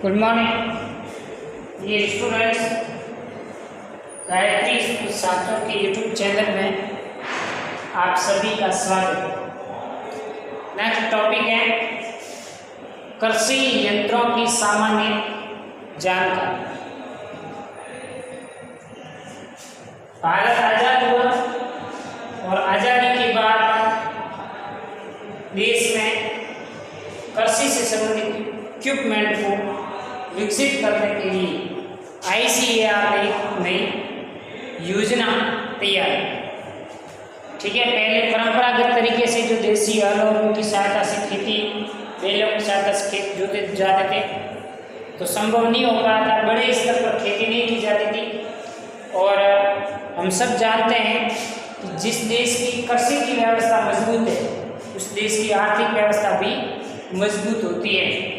Good morning ये students, Gayatri school छात्रों के यूट्यूब चैनल में आप सभी का स्वागत। नेक्स्ट टॉपिक है कृषि यंत्रों की सामान्य जानकारी। भारत आज़ाद हुआ और आज़ादी के बाद देश में कृषि से संबंधित इक्विपमेंट को विकसित करने के लिए ICAR ने एक नई योजना तैयार की। ठीक है, पहले परंपरागत तरीके से जो देसी हलों की सहायता से खेती, बैलों की सहायता से खेत जोते जाते थे तो संभव नहीं हो पाया था, बड़े स्तर पर खेती नहीं की जाती थी। और हम सब जानते हैं कि जिस देश की कृषि की व्यवस्था मजबूत है उस देश की आर्थिक व्यवस्था भी मजबूत होती है।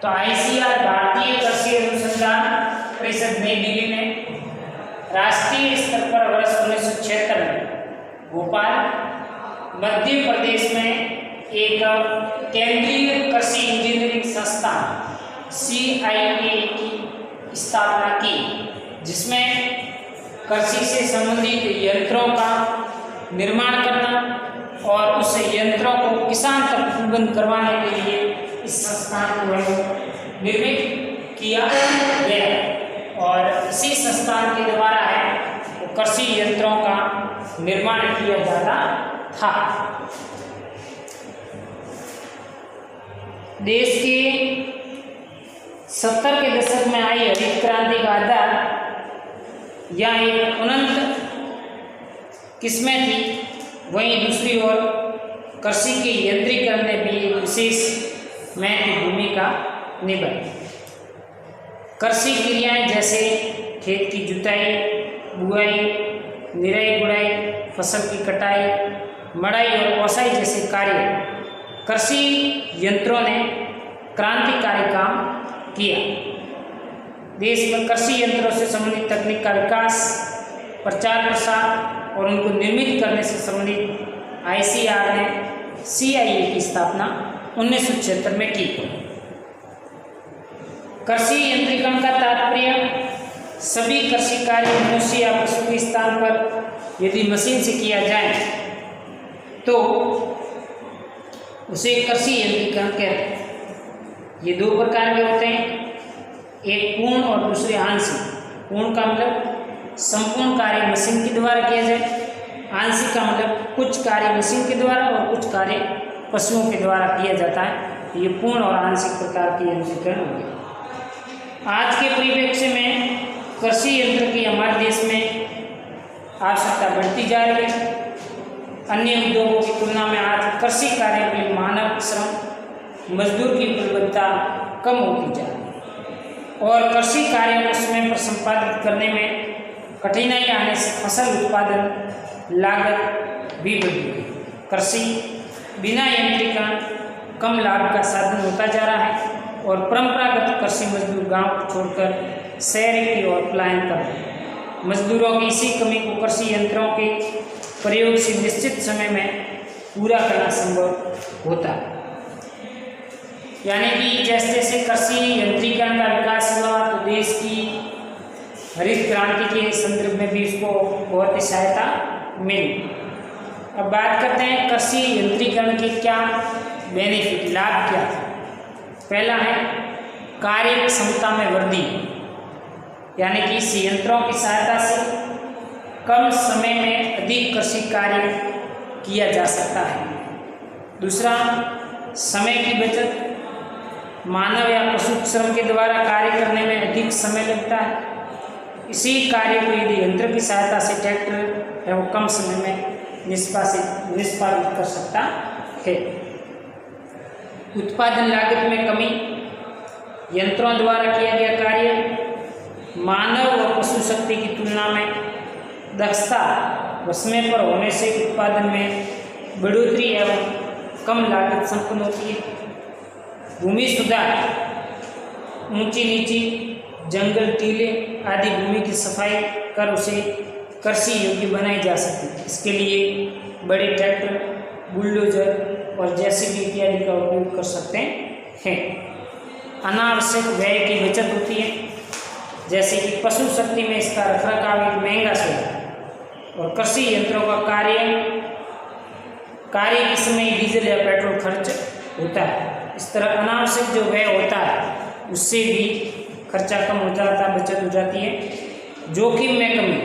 तो ICAR भारतीय कृषि अनुसंधान परिषद नई दिल्ली में राष्ट्रीय स्तर पर वर्ष 1976 में भोपाल मध्य प्रदेश में एक केंद्रीय कृषि इंजीनियरिंग संस्थान CIA की स्थापना की, जिसमें कृषि से संबंधित यंत्रों का निर्माण करना और उस यंत्रों को किसान तक उपलब्ध करवाने के लिए इस संस्थान को निर्मित किया गया। और इसी संस्थान के द्वारा है कृषि यंत्रों का निर्माण किया जाता था। देश के 70 के दशक में आई हरित क्रांति का आधार या एक अनंत किस्में थी, वहीं दूसरी ओर कृषि के यंत्रीकरण ने भी एक विशेष महत्वपूर्ण भूमिका निभाई। कृषि क्रियाएं जैसे खेत की जुताई, बुआई, निराई गुड़ाई, फसल की कटाई, मड़ाई और ओसाई जैसे कार्य कृषि यंत्रों ने क्रांतिकारी काम किया। देश में कृषि यंत्रों से संबंधित तकनीक का विकास, प्रचार प्रसार और उनको निर्मित करने से संबंधित ICAR ने CIA की स्थापना 1976 में की। कृषि यंत्रीकरण का तात्पर्य सभी कृषि कार्य मनुष्य या पशु के स्थान पर यदि मशीन से किया जाए तो उसे कृषि यंत्रीकरण कहते हैं। ये दो प्रकार के होते हैं, एक पूर्ण और दूसरे आंशिक। पूर्ण का मतलब संपूर्ण कार्य मशीन के द्वारा किया जाए, आंशिक का मतलब कुछ कार्य मशीन के द्वारा और कुछ कार्य पशुओं के द्वारा किया जाता है। ये पूर्ण और आंशिक प्रकार के यंत्रीकरण हो गए। आज के परिप्रेक्ष्य में कृषि यंत्र की हमारे देश में आवश्यकता बढ़ती जा रही है। अन्य उद्योगों की तुलना में आज कृषि कार्यों में मानव श्रम, मजदूर की उपलब्धता कम होती जा रही है और कृषि कार्यों को समय पर संपादित करने में कठिनाई आने से फसल उत्पादन लागत भी बढ़ गई है। कृषि बिना यंत्रीकरण कम लाभ का साधन होता जा रहा है और परंपरागत कृषि मजदूर गांव को छोड़कर शहर की ओर पलायन कर रहे हैं। मजदूरों की इसी कमी को कृषि यंत्रों के प्रयोग से निश्चित समय में पूरा करना संभव होता है। यानी कि जैसे जैसे कृषि यंत्रीकरण का विकास हुआ तो देश की हरित क्रांति के संदर्भ में भी इसको बहुत ही सहायता मिली। अब बात करते हैं कृषि यंत्रीकरण के क्या बेनिफिट, लाभ क्या है। पहला है कार्य क्षमता में वृद्धि, यानी कि इस यंत्रों की सहायता से कम समय में अधिक कृषि कार्य किया जा सकता है। दूसरा, समय की बचत। मानव या पशु श्रम के द्वारा कार्य करने में अधिक समय लगता है। इसी कार्य को यदि यंत्र की सहायता से ट्रैक्टर है वो कम समय में निष्पादित कर सकता है। उत्पादन लागत में कमी। यंत्रों द्वारा किया गया कार्य मानव और पशु शक्ति की तुलना में दक्षता व समय पर होने से उत्पादन में बढ़ोतरी एवं कम लागत संपन्न होती है। भूमि सुधार। ऊंची नीची, जंगल, टीले आदि भूमि की सफाई कर उसे कृषि योग्य बनाई जा सकती है। इसके लिए बड़े ट्रैक्टर, बुलडोजर और JCB इत्यादि का उपयोग कर सकते हैं। अनावश्यक व्यय की बचत होती है, जैसे कि पशु शक्ति में इसका रखरखाव एक महंगा स्वयं, और कृषि यंत्रों का कार्य के समय डीजल या पेट्रोल खर्च होता है। इस तरह अनावश्यक जो व्यय होता है उससे भी खर्चा कम हो जाता है, बचत हो जाती है। जोखिम में कमी,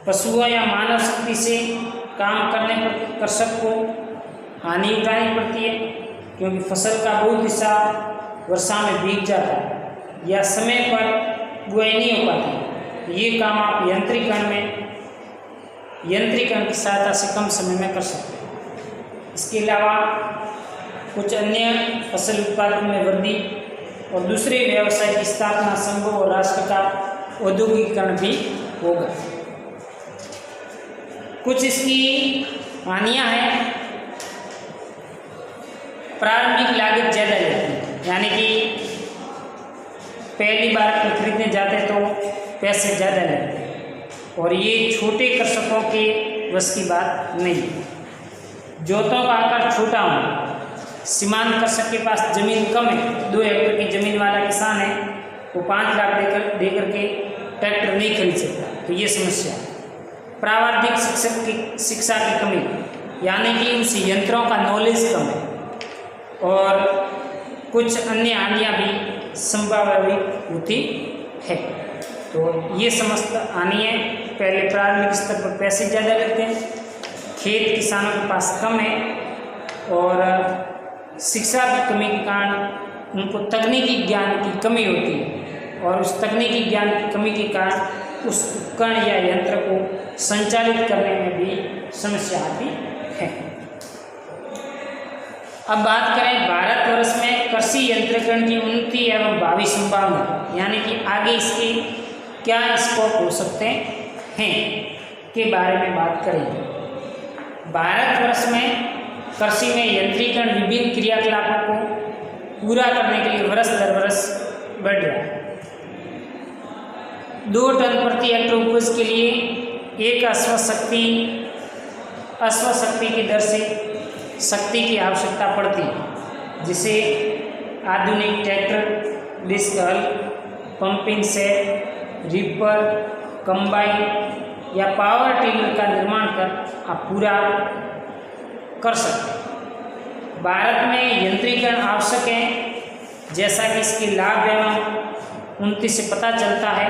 पशुओं या मानव शक्ति से काम करने पर कृषक को हानि उठानी पड़ती है, क्योंकि फसल का बहुत हिस्सा वर्षा में भीग जाता है या समय पर बुआई नहीं हो पाती। ये काम आप यंत्रीकरण की सहायता से कम समय में कर सकते हैं। इसके अलावा कुछ अन्य फसल उत्पादन में वृद्धि और दूसरे व्यवसाय की स्थापना संभव और राष्ट्र का औद्योगिकीकरण भी होगा। कुछ इसकी हानियां हैं। प्रारंभिक लागत ज़्यादा लगती है, यानी कि पहली बार खरीदने जाते तो पैसे ज़्यादा लगते हैं, और ये छोटे कृषकों के बस की बात नहीं। जोतों का आकार छोटा होना, सीमांत कृषक के पास जमीन कम है, 2 हेक्टेयर की जमीन वाला किसान है, वो 5 लाख देकर के ट्रैक्टर नहीं खरीद सकता, तो ये समस्या है। प्राविधिक शिक्षा की कमी, यानी कि उस यंत्रों का नॉलेज कम है, और कुछ अन्य हानियाँ भी संभावित होती है। तो ये समस्त हानियाँ, पहले प्रारंभिक स्तर पर पैसे ज़्यादा लगते हैं, खेत किसानों के पास कम है, और शिक्षा की कमी के कारण उनको तकनीकी ज्ञान की कमी होती है, और उस तकनीकी ज्ञान की कमी के कारण उस उपकरण या यंत्र को संचालित करने में भी समस्या आती है। अब बात करें भारतवर्ष में कृषि यंत्रीकरण की उन्नति एवं भावी संभावना, यानी कि आगे इसके क्या स्कोप हो सकते हैं के बारे में बात करेंगे। भारतवर्ष में कृषि में यंत्रीकरण विभिन्न क्रियाकलापों को पूरा करने के लिए वर्ष दर वर्ष बढ़ रहा है। 2 टन प्रति हेक्टेयर उपज के लिए एक अश्वशक्ति की दर से शक्ति की आवश्यकता पड़ती है, जिसे आधुनिक ट्रैक्टर, डिस्क हल, पंपिंग सेट, रीपर, कंबाइन या पावर टिलर का निर्माण कर आप पूरा कर सकते हैं। भारत में यंत्रीकरण आवश्यक है, जैसा कि इसके लाभ एवं उन्नति से पता चलता है,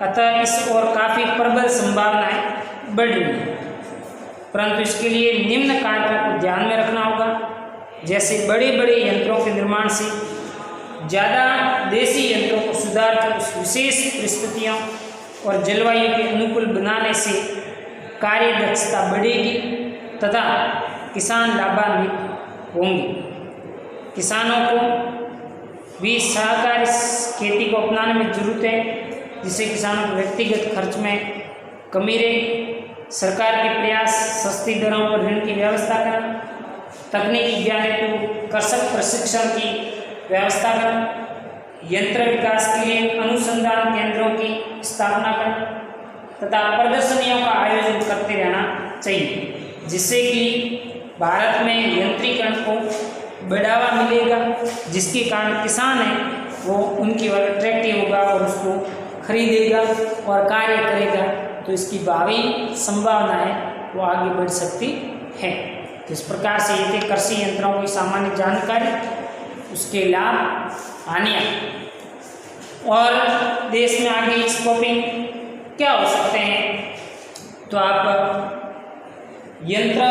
अतः इस ओर काफ़ी प्रबल संभावनाएं बढ़ रही हैं। परंतु इसके लिए निम्न कारकों को ध्यान में रखना होगा, जैसे बड़े बड़े यंत्रों के निर्माण से ज़्यादा देसी यंत्रों को सुधार कर उस विशेष परिस्थितियों और जलवायु के अनुकूल बनाने से कार्य दक्षता बढ़ेगी तथा किसान लाभान्वित होंगे। किसानों को भी सहकारी खेती को अपनाने में जरूरत है, जिससे किसानों के व्यक्तिगत खर्च में कमी रहे। सरकार के प्रयास सस्ती दरों पर ऋण की व्यवस्था करना, तकनीकी ज्ञान हेतु कृषक प्रशिक्षण की व्यवस्था करना, यंत्र विकास के लिए अनुसंधान केंद्रों की स्थापना करना तथा प्रदर्शनियों का आयोजन करते रहना चाहिए, जिससे कि भारत में यंत्रीकरण को बढ़ावा मिलेगा, जिसके कारण किसान है वो उनकी ओर अट्रैक्टिव होगा और उसको खरीदेगा और कार्य करेगा, तो इसकी भावी संभावना है वो आगे बढ़ सकती है। तो इस प्रकार से ये थे कृषि यंत्रों की सामान्य जानकारी, उसके लाभ, हानियाँ, और देश में आगे स्कोपिंग क्या हो सकते हैं। तो आप यंत्र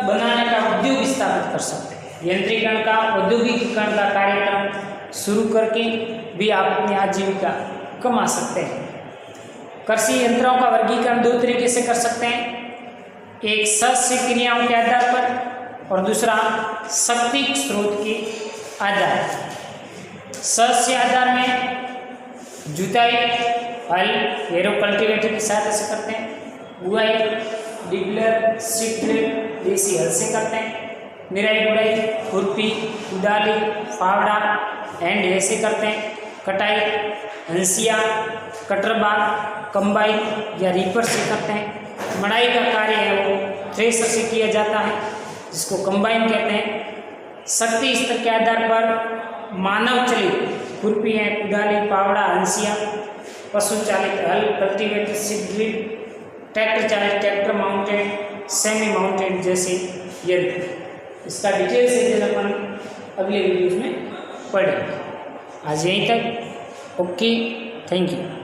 बनाने का उद्योग स्थापित कर सकते हैं, यंत्रीकरण का, औद्योगिकीकरण का कार्यक्रम शुरू करके भी आप अपनी आजीविका कमा सकते हैं। कृषि यंत्रों का वर्गीकरण 2 तरीके से कर सकते हैं, एक सस्य क्रियाओं के आधार पर और दूसरा शक्ति स्रोत के आधार। सस्य आधार में जुताई हल एरो कल्टीवेटर की सहायता से करते हैं, बुआई डिगलर सीड ड्रिल देसी हल से करते हैं, निराई गुड़ाई खुरपी कुदाली फावड़ा हैंड ऐसे करते हैं, कटाई हंसिया कटरबाग कंबाइन या रीपर से करते हैं, मड़ाई का कार्य है वो थ्रेसर से किया जाता है जिसको कंबाइन कहते हैं, शक्ति स्तर के आधार पर मानव चलित खुरपियाँ, कुदाली, फावड़ा, हंसिया, पशु चालित हल, कल्टीवेटर, सीड ड्रिल, ट्रैक्टर चालित ट्रैक्टर माउंटेड, सेमी माउंटेड जैसे यंत्र। इसका डिटेल से अपन अगले वीडियोज में पढ़ेंगे। आज यहीं तक। Okay, thank you.